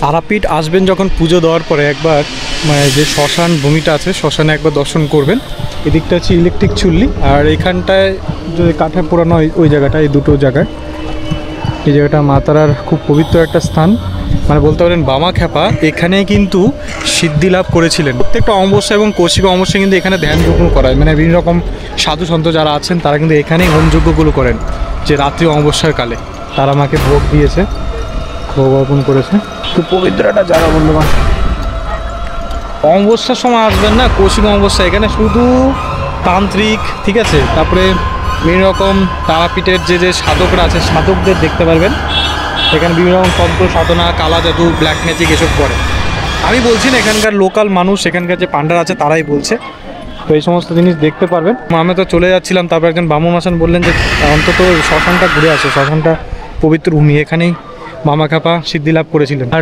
তারাপীঠ আসবেন যখন পুজো দেওয়ার পরে একবার মানে যে শ্মশান ভূমিটা আছে শ্মশানে একবার দর্শন করবেন। এদিকটা হচ্ছে ইলেকট্রিক চুল্লি, আর এখানটায় যে কাঠে পোড়ানো ওই জায়গাটা, এই দুটো জায়গায় এই জায়গাটা মা তারার খুব পবিত্র একটা স্থান, মানে বলতে পারেন বামাখ্যাপা এখানেই কিন্তু সিদ্ধি লাভ করেছিলেন। প্রত্যেকটা অমাবস্যা এবং কৌশিক অমাবস্যা কিন্তু এখানে ধ্যানযজ্ঞ করায়, মানে বিভিন্ন রকম সাধু সন্ত যারা আছেন তারা কিন্তু এখানেই হোমযজ্ঞগুলো করেন, যে রাত্রি অমাবস্যার কালে তারা মাকে ভোগ দিয়েছে, ভোগ অর্পণ করেছে। খুব পবিত্র একটা জায়গা বন্ধুগণ। অমাবস্যার সময় আসবেন না, কৌশিক অমাবস্যা, এখানে শুধু তান্ত্রিক, ঠিক আছে, তারপরে বিভিন্ন রকম তারাপীঠের যে সাধকরা আছে সাধকদের দেখতে পারবেন। এখানে বিভিন্ন রকম তন্ত্র সাধনা, কালা জাদু, ব্ল্যাক ম্যাজিক এসব করে। আমি বলছি না, এখানকার লোকাল মানুষ, এখানকার যে পান্ডার আছে তারাই বলছে। তো এই সমস্ত জিনিস দেখতে পারবেন। আমি তো চলে যাচ্ছিলাম, তারপর একজন ব্রাহ্মণ আসেন বললেন যে অন্তত শ্মশানটা ঘুরে আসে, শ্মশানটা পবিত্র ভূমি, এখানেই বামাখ্যাপা সিদ্ধি লাভ করেছিলেন। আর